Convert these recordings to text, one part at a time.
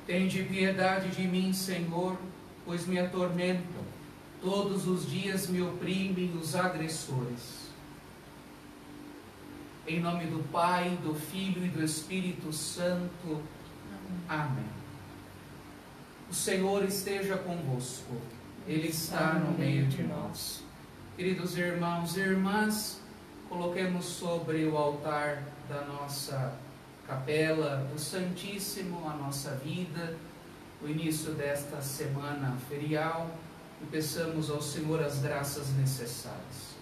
Tende piedade de mim, Senhor, pois me atormentam. Todos os dias me oprimem os agressores. Em nome do Pai, do Filho e do Espírito Santo. Amém. O Senhor esteja convosco. Ele está no meio de nós. Queridos irmãos e irmãs, coloquemos sobre o altar da nossa capela do Santíssimo a nossa vida, o início desta semana ferial, e peçamos ao Senhor as graças necessárias.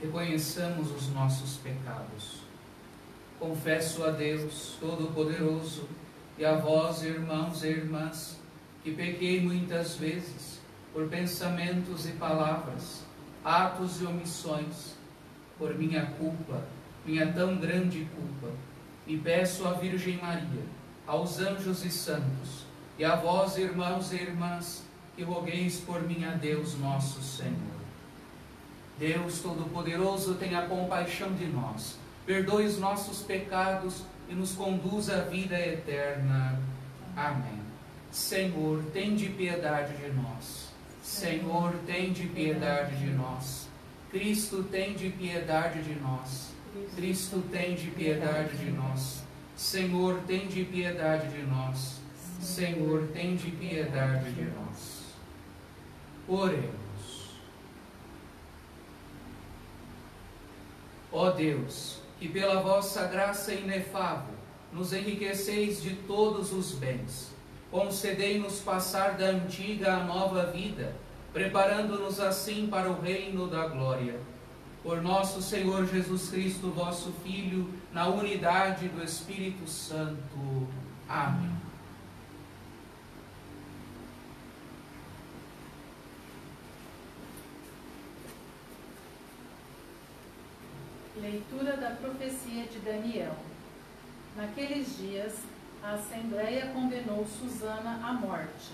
Reconheçamos os nossos pecados. Confesso a Deus Todo-Poderoso e a vós, irmãos e irmãs, que pequei muitas vezes, por pensamentos e palavras, atos e omissões, por minha culpa, minha tão grande culpa. E peço à Virgem Maria, aos anjos e santos, e a vós, irmãos e irmãs, que rogueis por mim a Deus nosso Senhor. Deus Todo-Poderoso, tenha compaixão de nós, perdoe os nossos pecados e nos conduza à vida eterna. Amém. Senhor, tende piedade de nós. Senhor, tende piedade de nós. Cristo, tende piedade de nós. Cristo, tende piedade de nós. Senhor, tende piedade de nós. Senhor, tende piedade de nós. Oremos. Ó Deus, que pela vossa graça inefável nos enriqueceis de todos os bens, concedei-nos passar da antiga à nova vida, preparando-nos assim para o reino da glória. Por nosso Senhor Jesus Cristo, vosso Filho, na unidade do Espírito Santo. Amém. Leitura da profecia de Daniel. Naqueles dias, a Assembleia condenou Susana à morte.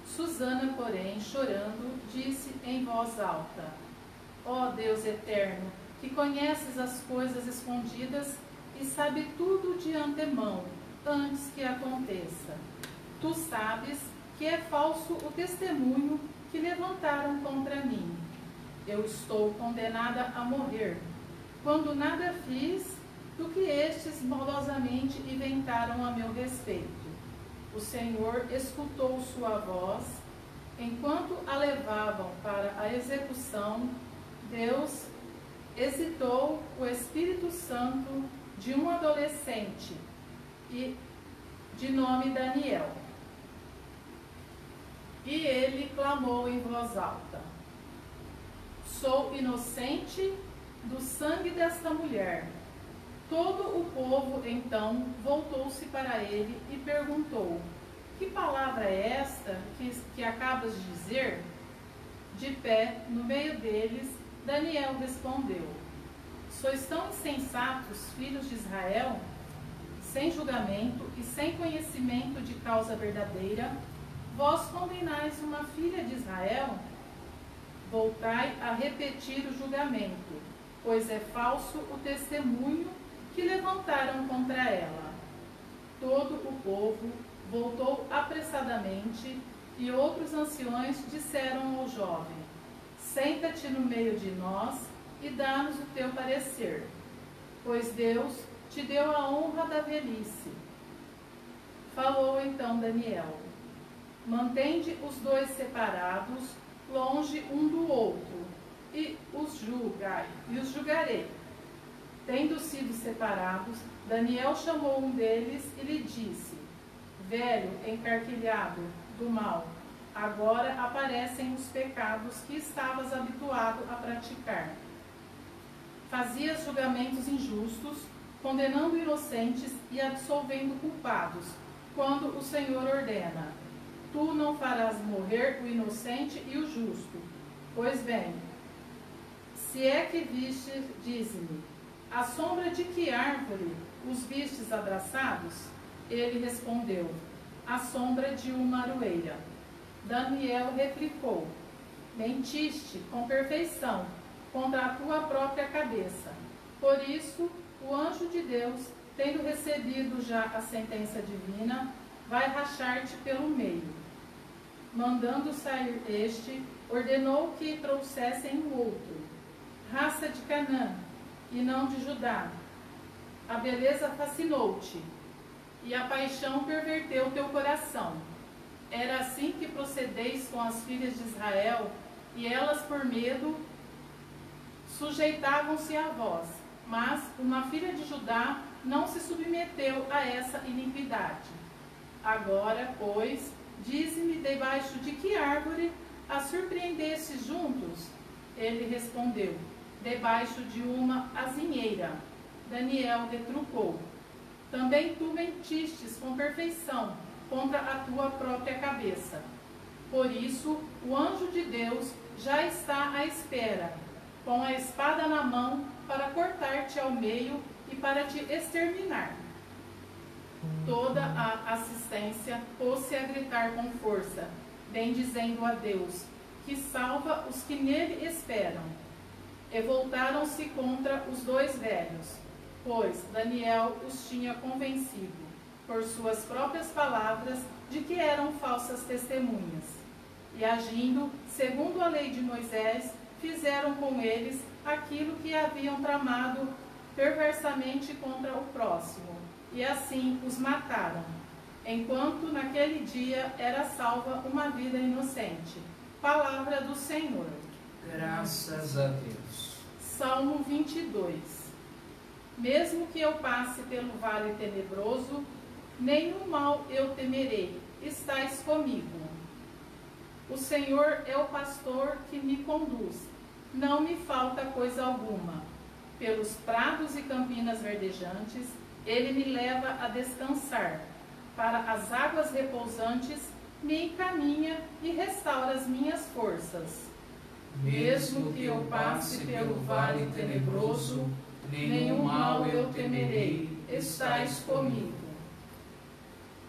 Susana, porém, chorando, disse em voz alta: Ó Deus eterno, que conheces as coisas escondidas e sabe tudo de antemão, antes que aconteça. Tu sabes que é falso o testemunho que levantaram contra mim. Eu estou condenada a morrer, quando nada fiz do que estes maldosamente inventaram a meu respeito. O Senhor escutou sua voz. Enquanto a levavam para a execução, Deus excitou o Espírito Santo de um adolescente de nome Daniel. E ele clamou em voz alta: Sou inocente do sangue desta mulher. Todo o povo, então, voltou-se para ele e perguntou: Que palavra é esta que acabas de dizer? De pé, no meio deles, Daniel respondeu: Sois tão insensatos, filhos de Israel? Sem julgamento e sem conhecimento de causa verdadeira, vós condenais uma filha de Israel? Voltai a repetir o julgamento, pois é falso o testemunho que levantaram contra ela. Todo o povo voltou apressadamente, e outros anciões disseram ao jovem: Senta-te no meio de nós e dá-nos o teu parecer, pois Deus te deu a honra da velhice. Falou então Daniel: Mantende os dois separados, longe um do outro, e os julgarei. Tendo sido separados, Daniel chamou um deles e lhe disse: Velho encarquilhado do mal, agora aparecem os pecados que estavas habituado a praticar. Fazias julgamentos injustos, condenando inocentes e absolvendo culpados, quando o Senhor ordena: Tu não farás morrer o inocente e o justo. Pois bem, se é que vistes, dize-me, à sombra de que árvore os vistes abraçados? Ele respondeu: à sombra de uma aroeira. Daniel replicou: Mentiste com perfeição contra a tua própria cabeça. Por isso, o anjo de Deus, tendo recebido já a sentença divina, vai rachar-te pelo meio. Mandando sair este, ordenou que trouxessem o outro, raça de Canaã, e não de Judá. A beleza fascinou-te, e a paixão perverteu teu coração. Era assim que procedeis com as filhas de Israel, e elas, por medo, sujeitavam-se a vós. Mas uma filha de Judá não se submeteu a essa iniquidade. Agora, pois, dize-me debaixo de que árvore a surpreendestes juntos? Ele respondeu, debaixo de uma azinheira. Daniel retrucou, também tu mentistes com perfeição contra a tua própria cabeça. Por isso, o anjo de Deus já está à espera, com a espada na mão, para cortar-te ao meio e para te exterminar. Toda a assistência pôs-se a gritar com força, bendizendo a Deus, que salva os que nele esperam. E voltaram-se contra os dois velhos, pois Daniel os tinha convencido, por suas próprias palavras, de que eram falsas testemunhas. E agindo, segundo a lei de Moisés, fizeram com eles aquilo que haviam tramado perversamente contra o próximo, e assim os mataram, enquanto naquele dia era salva uma vida inocente. Palavra do Senhor. Graças a Deus. Salmo 22. Mesmo que eu passe pelo vale tenebroso, nenhum mal eu temerei, estais comigo. O Senhor é o pastor que me conduz, não me falta coisa alguma. Pelos prados e campinas verdejantes, ele me leva a descansar. Para as águas repousantes, me encaminha e restaura as minhas forças. Mesmo que eu passe pelo vale tenebroso, nenhum mal eu temerei, estais comigo.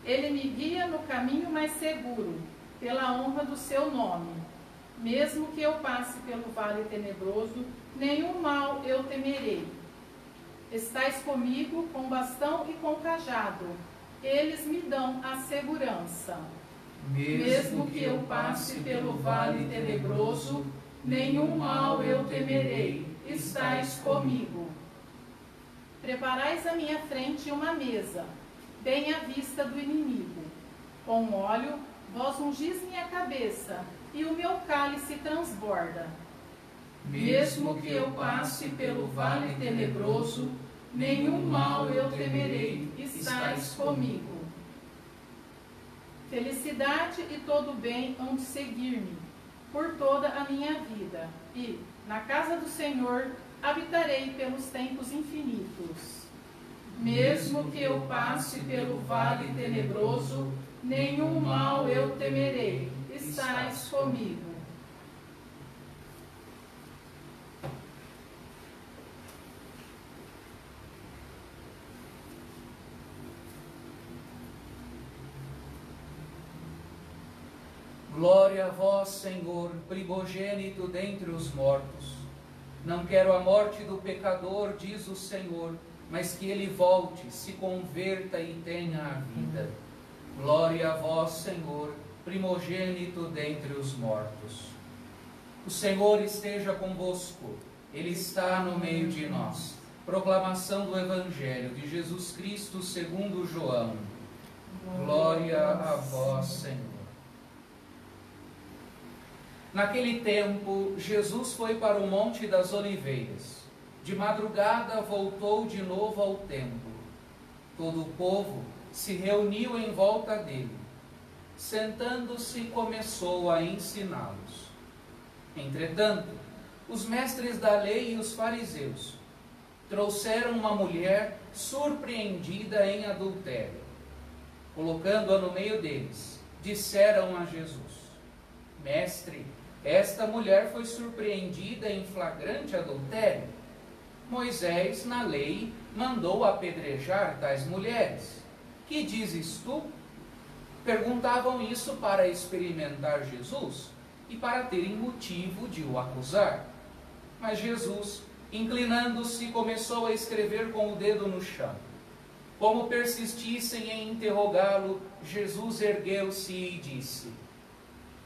Ele me guia no caminho mais seguro, pela honra do seu nome. Mesmo que eu passe pelo vale tenebroso, nenhum mal eu temerei. Estais comigo com bastão e com cajado, eles me dão a segurança. Mesmo que eu passe pelo vale tenebroso, nenhum mal eu temerei, estais comigo. Preparais à minha frente uma mesa, bem à vista do inimigo. Com óleo, vós ungis minha cabeça, e o meu cálice transborda. Mesmo que eu passe pelo vale tenebroso, nenhum mal eu temerei, estais comigo. Felicidade e todo bem hão de seguir-me por toda a minha vida, e, na casa do Senhor, habitarei pelos tempos infinitos. Mesmo que eu passe pelo vale tenebroso, nenhum mal eu temerei, estais comigo. Glória a vós, Senhor, primogênito dentre os mortos. Não quero a morte do pecador, diz o Senhor, mas que ele volte, se converta e tenha a vida. Glória a vós, Senhor, primogênito dentre os mortos. O Senhor esteja convosco, Ele está no meio de nós. Proclamação do Evangelho de Jesus Cristo segundo João. Glória a vós, Senhor. Naquele tempo, Jesus foi para o Monte das Oliveiras. De madrugada voltou de novo ao templo. Todo o povo se reuniu em volta dele. Sentando-se, começou a ensiná-los. Entretanto, os mestres da lei e os fariseus trouxeram uma mulher surpreendida em adultério. Colocando-a no meio deles, disseram a Jesus: Mestre, esta mulher foi surpreendida em flagrante adultério. Moisés, na lei, mandou apedrejar tais mulheres. Que dizes tu? Perguntavam isso para experimentar Jesus, e para terem motivo de o acusar. Mas Jesus, inclinando-se, começou a escrever com o dedo no chão. Como persistissem em interrogá-lo, Jesus ergueu-se e disse: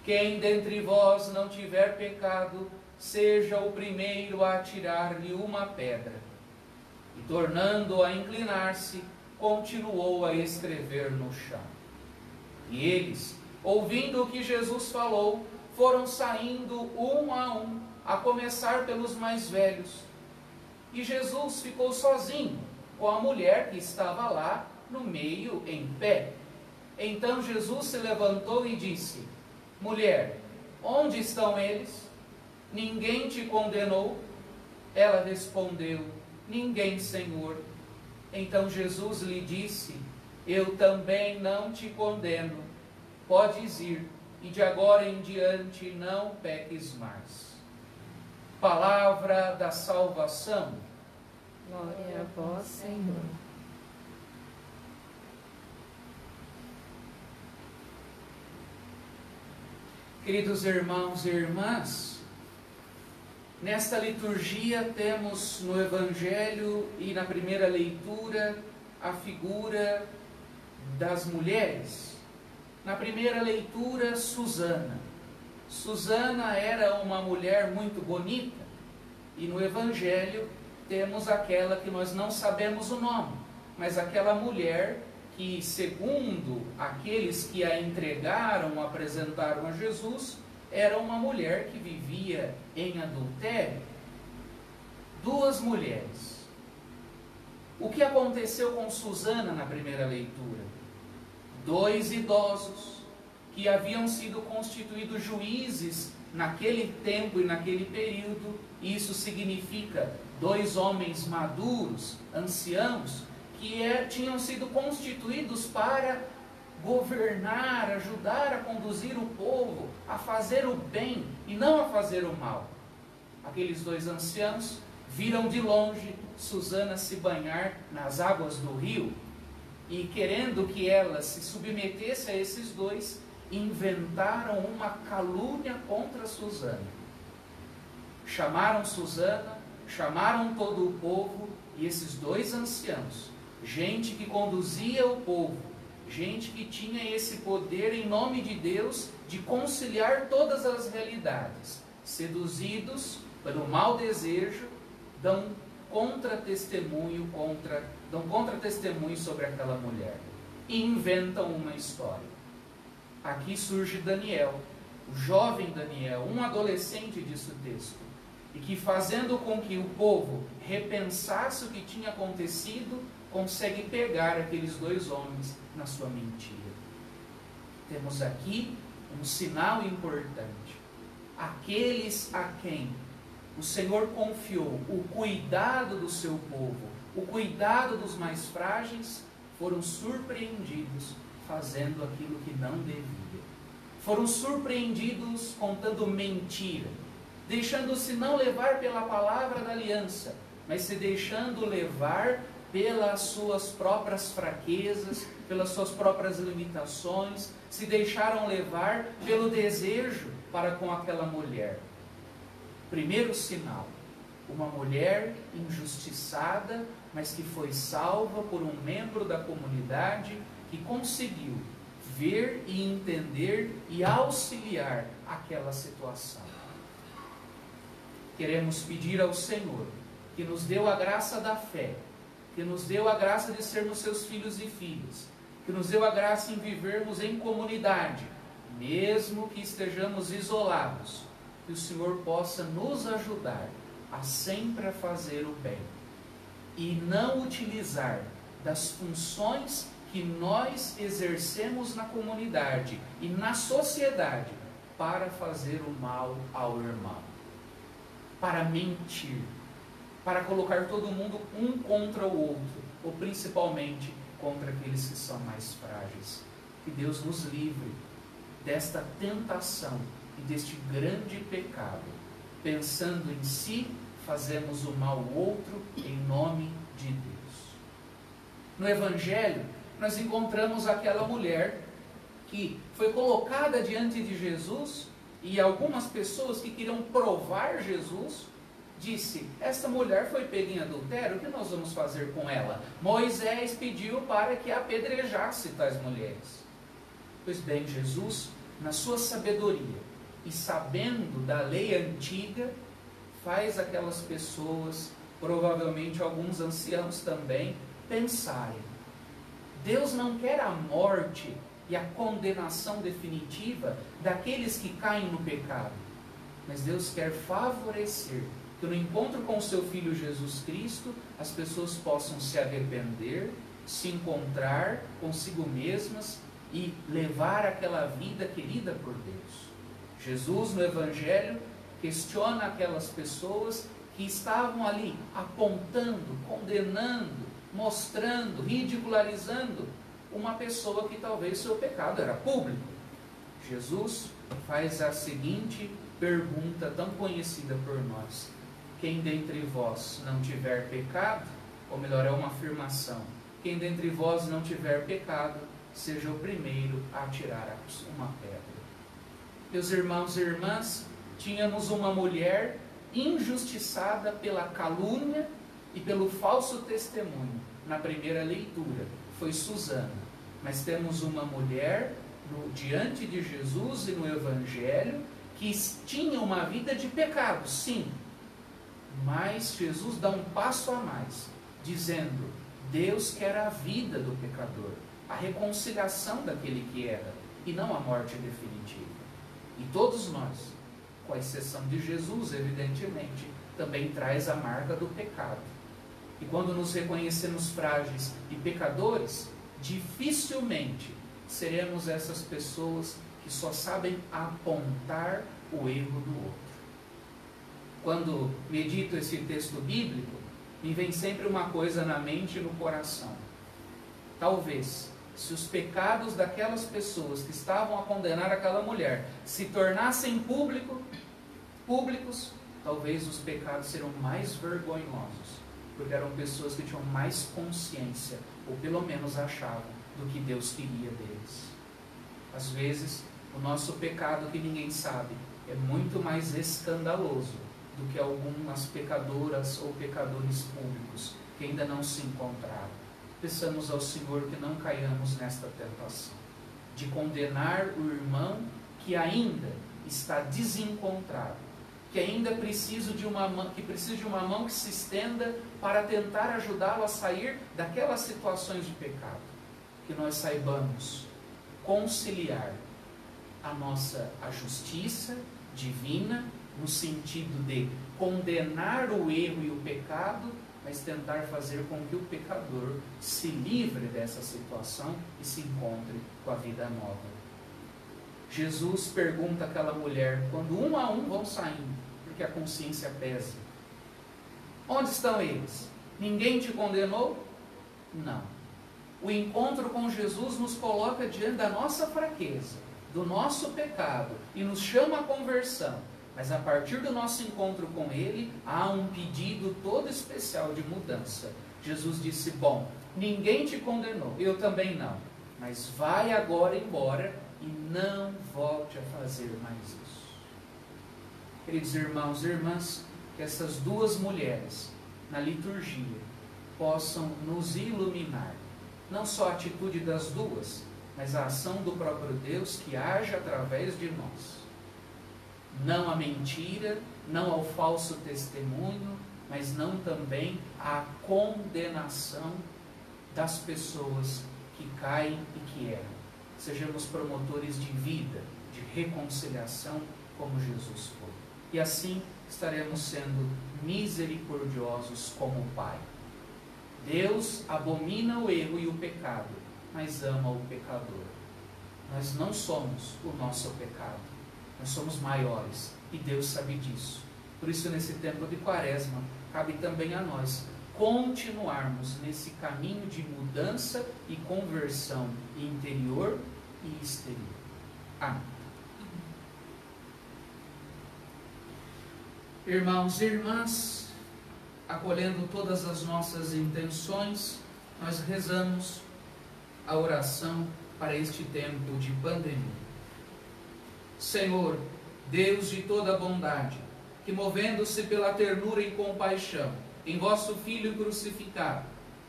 quem dentre vós não tiver pecado, seja o primeiro a atirar-lhe uma pedra. E tornando a inclinar-se, continuou a escrever no chão. E eles, ouvindo o que Jesus falou, foram saindo um, a começar pelos mais velhos. E Jesus ficou sozinho, com a mulher que estava lá no meio, em pé. Então Jesus se levantou e disse: mulher, onde estão eles? Ninguém te condenou? Ela respondeu: ninguém, Senhor. Então Jesus lhe disse: eu também não te condeno. Podes ir, e de agora em diante não peques mais. Palavra da salvação. Glória a vós, Senhor. Queridos irmãos e irmãs, nesta liturgia temos no Evangelho e na primeira leitura a figura das mulheres. Na primeira leitura, Susana. Susana era uma mulher muito bonita, e no Evangelho temos aquela que nós não sabemos o nome, mas aquela mulher que, segundo aqueles que a entregaram, apresentaram a Jesus, era uma mulher que vivia em adultério. Duas mulheres. O que aconteceu com Susana na primeira leitura? Dois idosos que haviam sido constituídos juízes naquele tempo e naquele período. Isso significa dois homens maduros, anciãos, que tinham sido constituídos para governar, ajudar a conduzir o povo, a fazer o bem e não a fazer o mal. Aqueles dois anciãos viram de longe Susana se banhar nas águas do rio e, querendo que ela se submetesse a esses dois, inventaram uma calúnia contra Susana. Chamaram Susana, chamaram todo o povo, e esses dois anciãos, gente que conduzia o povo, gente que tinha esse poder em nome de Deus de conciliar todas as realidades, seduzidos pelo mau desejo, dão contra-testemunho sobre aquela mulher e inventam uma história. Aqui surge Daniel, o jovem Daniel, um adolescente, diz o texto, e que, fazendo com que o povo repensasse o que tinha acontecido, consegue pegar aqueles dois homens na sua mentira. Temos aqui um sinal importante. Aqueles a quem o Senhor confiou o cuidado do seu povo, o cuidado dos mais frágeis, foram surpreendidos fazendo aquilo que não devia. Foram surpreendidos contando mentira, deixando-se não levar pela palavra da aliança, mas se deixando levar pelas suas próprias fraquezas, pelas suas próprias limitações, se deixaram levar pelo desejo para com aquela mulher. Primeiro sinal, uma mulher injustiçada, mas que foi salva por um membro da comunidade que conseguiu ver e entender e auxiliar aquela situação. Queremos pedir ao Senhor que nos deu a graça da fé, que nos deu a graça de sermos seus filhos e filhas, que nos deu a graça em vivermos em comunidade, mesmo que estejamos isolados, que o Senhor possa nos ajudar a sempre fazer o bem e não utilizar das funções que nós exercemos na comunidade e na sociedade para fazer o mal ao irmão, para mentir, para colocar todo mundo um contra o outro, ou principalmente contra aqueles que são mais frágeis. Que Deus nos livre desta tentação e deste grande pecado. Pensando em si, fazemos o mal ao outro em nome de Deus. No Evangelho, nós encontramos aquela mulher que foi colocada diante de Jesus e algumas pessoas que queriam provar Jesus, disse: esta mulher foi pega em adultério, o que nós vamos fazer com ela? Moisés pediu para que apedrejasse tais mulheres. Pois bem, Jesus, na sua sabedoria e sabendo da lei antiga, faz aquelas pessoas, provavelmente alguns anciãos também, pensarem: Deus não quer a morte e a condenação definitiva daqueles que caem no pecado, mas Deus quer favorecer que no encontro com o seu Filho Jesus Cristo, as pessoas possam se arrepender, se encontrar consigo mesmas e levar aquela vida querida por Deus. Jesus, no Evangelho, questiona aquelas pessoas que estavam ali apontando, condenando, mostrando, ridicularizando uma pessoa que talvez seu pecado era público. Jesus faz a seguinte pergunta tão conhecida por nós: quem dentre vós não tiver pecado, ou melhor, é uma afirmação, quem dentre vós não tiver pecado, seja o primeiro a atirar uma pedra. Meus irmãos e irmãs, tínhamos uma mulher injustiçada pela calúnia e pelo falso testemunho. Na primeira leitura, foi Susana. Mas temos uma mulher diante de Jesus e no Evangelho que tinha uma vida de pecado, sim. Mas Jesus dá um passo a mais, dizendo: Deus quer a vida do pecador, a reconciliação daquele que era, e não a morte definitiva. E todos nós, com a exceção de Jesus, evidentemente, também traz a marca do pecado. E quando nos reconhecemos frágeis e pecadores, dificilmente seremos essas pessoas que só sabem apontar o erro do outro. Quando medito esse texto bíblico, me vem sempre uma coisa na mente e no coração. Talvez, se os pecados daquelas pessoas que estavam a condenar aquela mulher se tornassem públicos, talvez os pecados seriam mais vergonhosos, porque eram pessoas que tinham mais consciência, ou pelo menos achavam, do que Deus queria deles. Às vezes, o nosso pecado que ninguém sabe é muito mais escandaloso do que algumas pecadoras ou pecadores públicos que ainda não se encontraram. Peçamos ao Senhor que não caiamos nesta tentação de condenar o irmão que ainda está desencontrado, que ainda precisa de uma mão que se estenda para tentar ajudá-lo a sair daquelas situações de pecado. Que nós saibamos conciliar a justiça divina, no sentido de condenar o erro e o pecado, mas tentar fazer com que o pecador se livre dessa situação e se encontre com a vida nova. Jesus pergunta àquela mulher, quando um a um vão saindo, porque a consciência pesa: onde estão eles? Ninguém te condenou? Não. O encontro com Jesus nos coloca diante da nossa fraqueza, do nosso pecado, e nos chama à conversão. Mas a partir do nosso encontro com Ele, há um pedido todo especial de mudança. Jesus disse: bom, ninguém te condenou, eu também não, mas vai agora embora e não volte a fazer mais isso. Queridos irmãos e irmãs, que essas duas mulheres, na liturgia, possam nos iluminar. Não só a atitude das duas, mas a ação do próprio Deus que age através de nós. Não a mentira, não ao falso testemunho, mas não também à condenação das pessoas que caem e que erram. Sejamos promotores de vida, de reconciliação, como Jesus foi. E assim estaremos sendo misericordiosos como o Pai. Deus abomina o erro e o pecado, mas ama o pecador. Nós não somos o nosso pecado. Nós somos maiores e Deus sabe disso. Por isso, nesse tempo de Quaresma, cabe também a nós continuarmos nesse caminho de mudança e conversão interior e exterior. Amém. Irmãos e irmãs, acolhendo todas as nossas intenções, nós rezamos a oração para este tempo de pandemia. Senhor, Deus de toda bondade, que movendo-se pela ternura e compaixão em vosso Filho crucificado,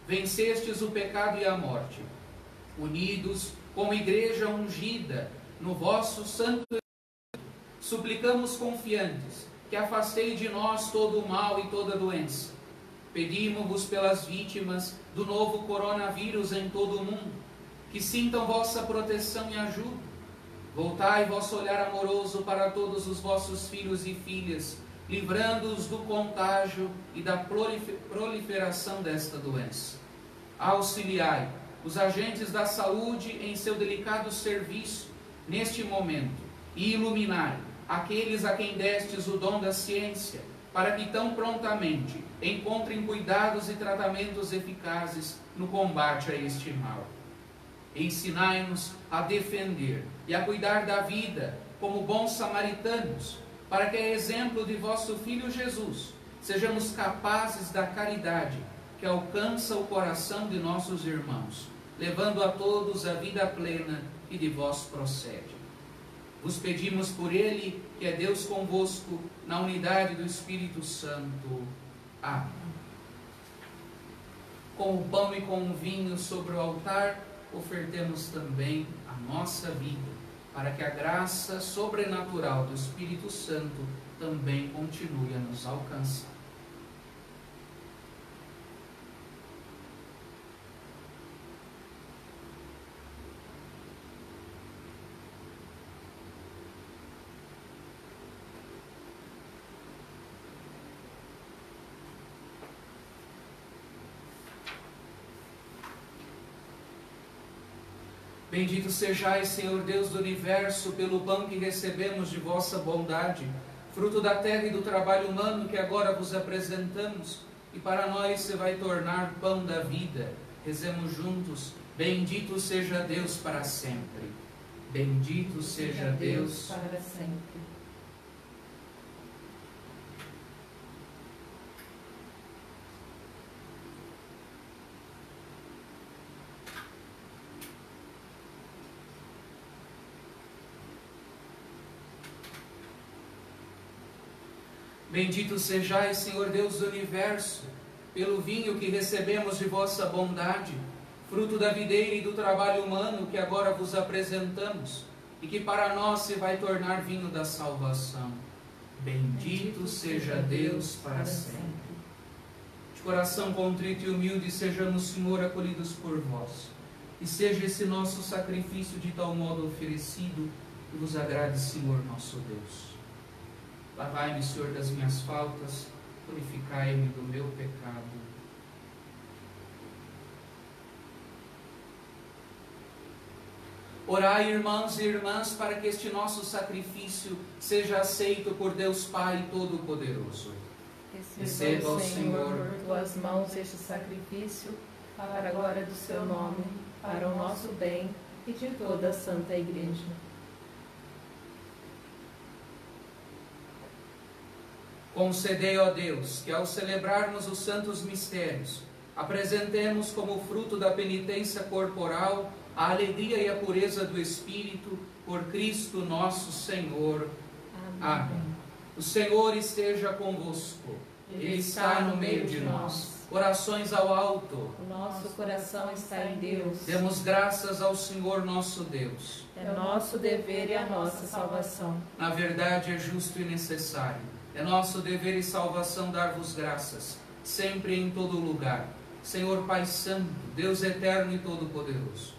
vencestes o pecado e a morte, unidos como igreja ungida no vosso santo Espírito, suplicamos confiantes que afastei de nós todo o mal e toda doença. Pedimos-vos pelas vítimas do novo coronavírus em todo o mundo, que sintam vossa proteção e ajuda. Voltai vosso olhar amoroso para todos os vossos filhos e filhas, livrando-os do contágio e da proliferação desta doença. Auxiliai os agentes da saúde em seu delicado serviço neste momento e iluminai aqueles a quem destes o dom da ciência, para que tão prontamente encontrem cuidados e tratamentos eficazes no combate a este mal. Ensinai-nos a defender e a cuidar da vida como bons samaritanos, para que, a exemplo de vosso Filho Jesus, sejamos capazes da caridade que alcança o coração de nossos irmãos, levando a todos a vida plena que de vós procede. Vos pedimos por Ele, que é Deus convosco, na unidade do Espírito Santo. Amém. Com o pão e com o vinho sobre o altar, ofertemos também a nossa vida, para que a graça sobrenatural do Espírito Santo também continue a nos alcançar. Bendito sejais, Senhor Deus do Universo, pelo pão que recebemos de vossa bondade, fruto da terra e do trabalho humano que agora vos apresentamos, e para nós se vai tornar pão da vida. Rezemos juntos: bendito seja Deus para sempre. Bendito seja Deus para sempre. Bendito sejais, Senhor Deus do Universo, pelo vinho que recebemos de vossa bondade, fruto da videira e do trabalho humano que agora vos apresentamos, e que para nós se vai tornar vinho da salvação. Bendito seja Deus para sempre. De coração contrito e humilde, sejamos, Senhor, acolhidos por vós, e seja esse nosso sacrifício de tal modo oferecido que vos agrade, Senhor nosso Deus. Lavai-me, Senhor, das minhas faltas, purificai-me do meu pecado. Orai, irmãos e irmãs, para que este nosso sacrifício seja aceito por Deus Pai Todo-Poderoso. Receba, ó Senhor, por tuas mãos este sacrifício, para a glória do seu nome, para o nosso bem e de toda a Santa Igreja. Concedei, ó Deus, que ao celebrarmos os santos mistérios, apresentemos como fruto da penitência corporal a alegria e a pureza do Espírito, por Cristo nosso Senhor. Amém. Amém. O Senhor esteja convosco. Ele está no meio de nós. Orações ao alto. O nosso coração está em Deus. Demos graças ao Senhor nosso Deus. É nosso dever e a nossa salvação. Na verdade, é justo e necessário. É nosso dever e salvação dar-vos graças, sempre e em todo lugar, Senhor Pai Santo, Deus eterno e todo-poderoso.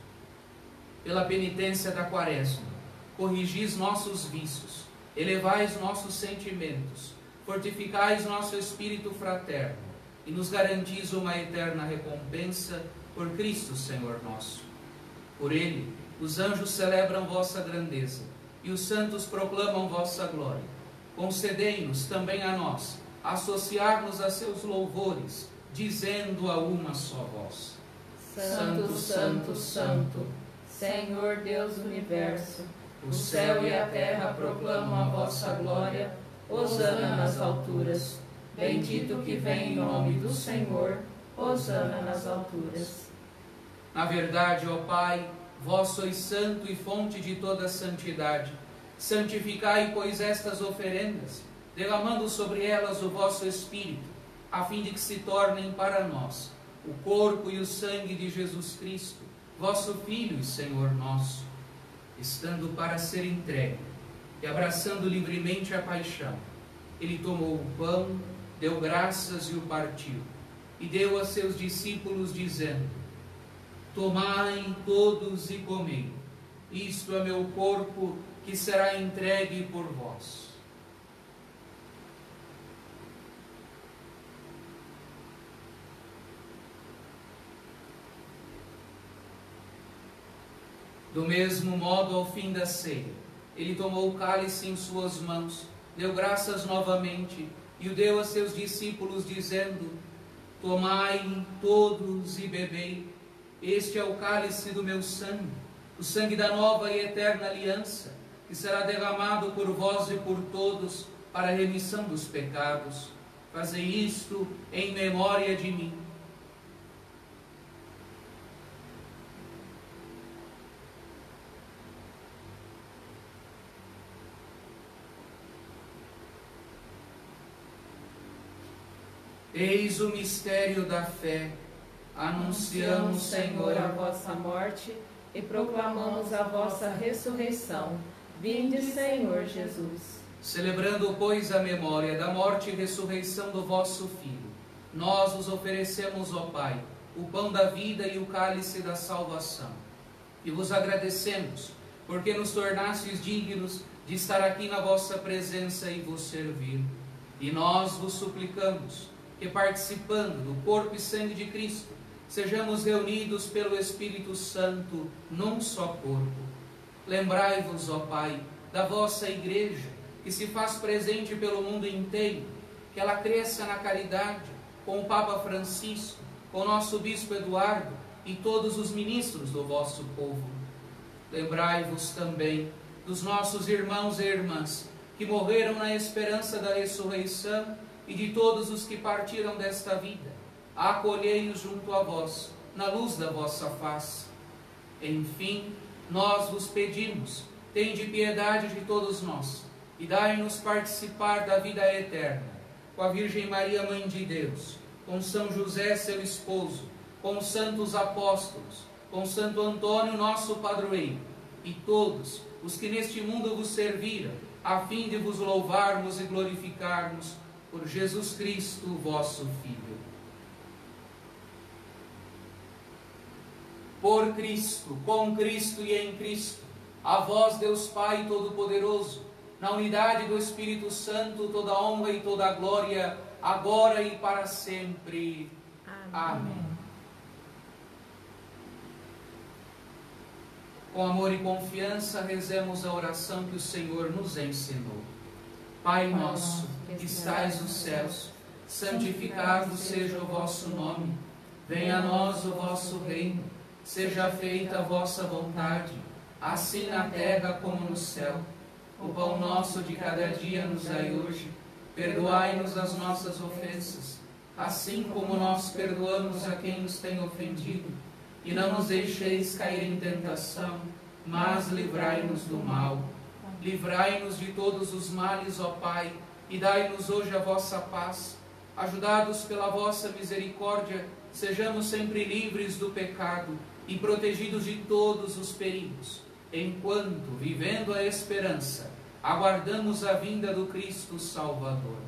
Pela penitência da Quaresma, corrigis nossos vícios, elevais nossos sentimentos, fortificais nosso espírito fraterno e nos garantis uma eterna recompensa por Cristo, Senhor nosso. Por Ele, os anjos celebram vossa grandeza e os santos proclamam vossa glória. Concedei-nos também a nós associar-nos a seus louvores, dizendo a uma só voz: Santo, Santo, Santo, Senhor Deus do Universo, o céu e a terra proclamam a vossa glória. Hosana nas alturas. Bendito que vem em nome do Senhor. Hosana nas alturas. Na verdade, ó Pai, vós sois santo e fonte de toda santidade. Santificai, pois, estas oferendas, derramando sobre elas o vosso Espírito, a fim de que se tornem para nós o corpo e o sangue de Jesus Cristo, vosso Filho e Senhor nosso, estando para ser entregue e abraçando livremente a paixão. Ele tomou o pão, deu graças e o partiu, e deu a seus discípulos, dizendo: tomai todos e comei, isto é meu corpo, que será entregue por vós. Do mesmo modo, ao fim da ceia, ele tomou o cálice em suas mãos, deu graças novamente e o deu a seus discípulos, dizendo: tomai todos e bebei, este é o cálice do meu sangue, o sangue da nova e eterna aliança, que será derramado por vós e por todos para a remissão dos pecados. Fazei isto em memória de mim. Eis o mistério da fé. Anunciamos, Senhor, a vossa morte e proclamamos a vossa ressurreição. Vinde, Senhor Jesus. Celebrando, pois, a memória da morte e ressurreição do vosso Filho, nós vos oferecemos, ó Pai, o pão da vida e o cálice da salvação. E vos agradecemos, porque nos tornastes dignos de estar aqui na vossa presença e vos servir. E nós vos suplicamos que, participando do corpo e sangue de Cristo, sejamos reunidos pelo Espírito Santo num só corpo. Lembrai-vos, ó Pai, da vossa Igreja, que se faz presente pelo mundo inteiro, que ela cresça na caridade, com o Papa Francisco, com o nosso Bispo Eduardo e todos os ministros do vosso povo. Lembrai-vos também dos nossos irmãos e irmãs, que morreram na esperança da ressurreição, e de todos os que partiram desta vida. Acolhei-os junto a vós, na luz da vossa face. Enfim, nós vos pedimos, tende piedade de todos nós, e dai-nos participar da vida eterna, com a Virgem Maria, Mãe de Deus, com São José, seu esposo, com os santos apóstolos, com Santo Antônio, nosso padroeiro, e todos os que neste mundo vos serviram, a fim de vos louvarmos e glorificarmos, por Jesus Cristo, vosso Filho. Por Cristo, com Cristo e em Cristo, a vós, Deus Pai Todo-Poderoso, na unidade do Espírito Santo, toda honra e toda glória, agora e para sempre. Amém. Com amor e confiança, rezemos a oração que o Senhor nos ensinou. Pai nosso, que estais nos céus, santificado seja o vosso nome. Venha a nós o vosso reino. Seja feita a vossa vontade, assim na terra como no céu. O pão nosso de cada dia nos dai hoje. Perdoai-nos as nossas ofensas, assim como nós perdoamos a quem nos tem ofendido. E não nos deixeis cair em tentação, mas livrai-nos do mal. Livrai-nos de todos os males, ó Pai, e dai-nos hoje a vossa paz. Ajudados pela vossa misericórdia, sejamos sempre livres do pecado e protegidos de todos os perigos, enquanto, vivendo a esperança, aguardamos a vinda do Cristo Salvador.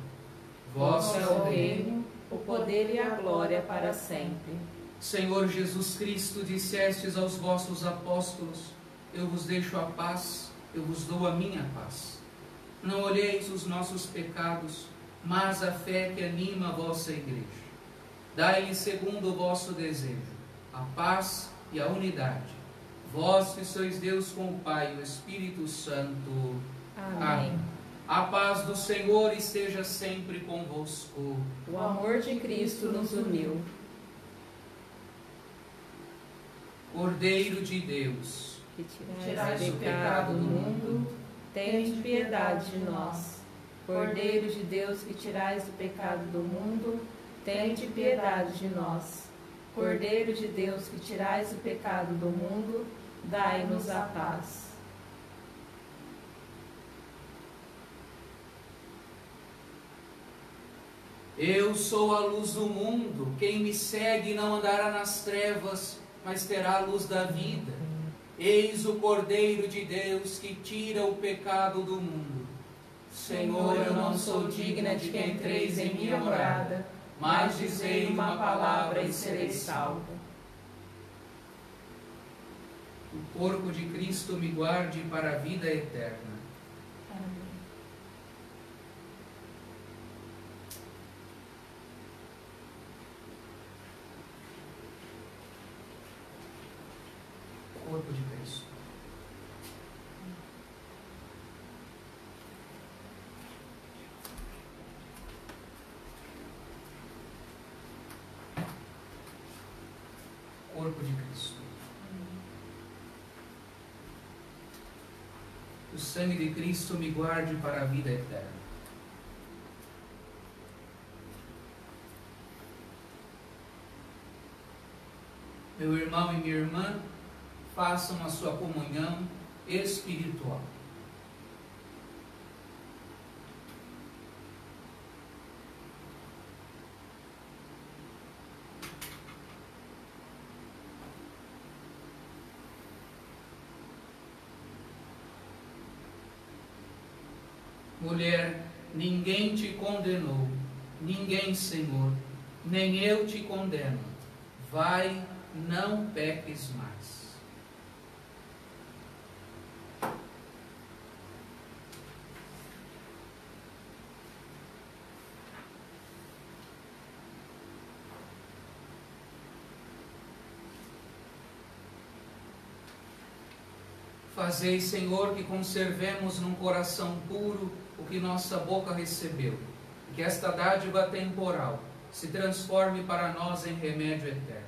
Vosso é o reino, o poder e a glória para sempre. Senhor Jesus Cristo, dissestes aos vossos apóstolos: eu vos deixo a paz, eu vos dou a minha paz. Não olheis os nossos pecados, mas a fé que anima a vossa Igreja. Dai-lhe segundo o vosso desejo a paz e a unidade. Vós que sois Deus com o Pai e o Espírito Santo. Amém. A paz do Senhor esteja sempre convosco. O amor de Cristo nos uniu. Cordeiro de Deus, que tirais o pecado do mundo, tende piedade de nós. Cordeiro de Deus, que tirais o pecado do mundo, tende piedade de nós. Cordeiro de Deus, que tirais o pecado do mundo, dai-nos a paz. Eu sou a luz do mundo. Quem me segue não andará nas trevas, mas terá a luz da vida. Eis o Cordeiro de Deus que tira o pecado do mundo. Senhor, eu não sou digna de que entreis em minha morada, mas dizei uma palavra e serei salvo. O corpo de Cristo me guarde para a vida eterna. Amém. Corpo de Cristo. Corpo de Cristo. O sangue de Cristo me guarde para a vida eterna. Meu irmão e minha irmã, façam a sua comunhão espiritual. Mulher, ninguém te condenou, ninguém, Senhor, nem eu te condeno. Vai, não peques mais. Fazei, Senhor, que conservemos num coração puro o que nossa boca recebeu, e que esta dádiva temporal se transforme para nós em remédio eterno.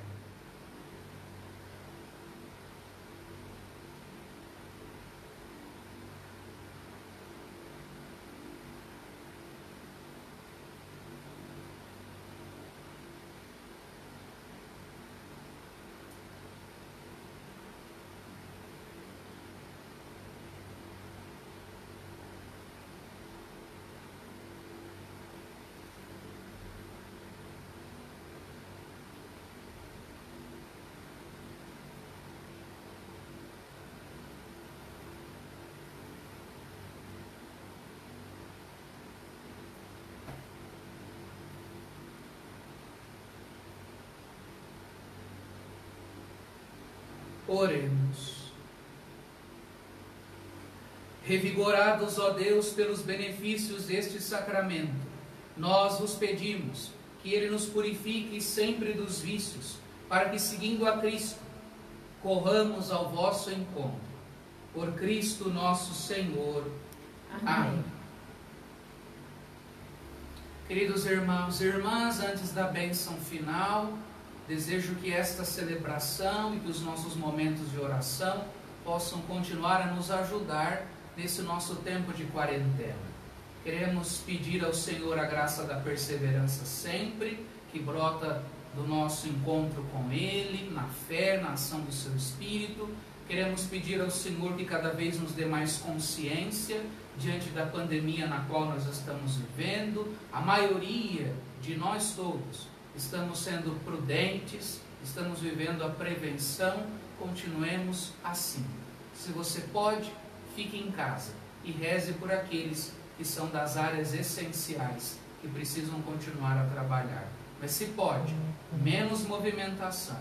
Oremos. Revigorados, ó Deus, pelos benefícios deste sacramento, nós vos pedimos que ele nos purifique sempre dos vícios, para que, seguindo a Cristo, corramos ao vosso encontro. Por Cristo nosso Senhor. Amém. Queridos irmãos e irmãs, antes da bênção final, desejo que esta celebração e que os nossos momentos de oração possam continuar a nos ajudar nesse nosso tempo de quarentena. Queremos pedir ao Senhor a graça da perseverança sempre, que brota do nosso encontro com Ele, na fé, na ação do Seu Espírito. Queremos pedir ao Senhor que cada vez nos dê mais consciência diante da pandemia na qual nós estamos vivendo. A maioria de nós todos estamos sendo prudentes, estamos vivendo a prevenção, continuemos assim. Se você pode, fique em casa e reze por aqueles que são das áreas essenciais, que precisam continuar a trabalhar. Mas se pode, menos movimentação,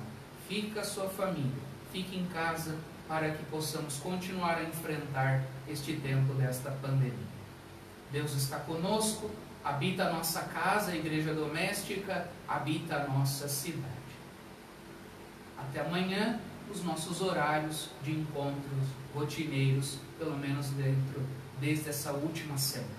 fique com a sua família, fique em casa para que possamos continuar a enfrentar este tempo desta pandemia. Deus está conosco. Habita a nossa casa, a igreja doméstica, habita a nossa cidade. Até amanhã, os nossos horários de encontros rotineiros, pelo menos desde essa última semana.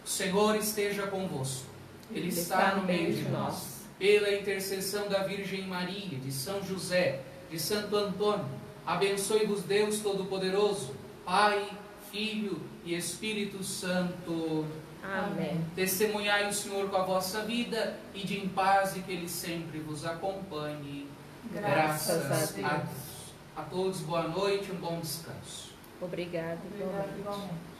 O Senhor esteja convosco. Ele está no meio de nós. Pela intercessão da Virgem Maria, de São José, de Santo Antônio, abençoe-vos Deus Todo-Poderoso, Pai, Filho e Espírito Santo. Amém. Testemunhai o Senhor com a vossa vida, e de em paz, e que Ele sempre vos acompanhe. Graças a Deus. A todos, boa noite, um bom descanso. Obrigado. Obrigado, igualmente.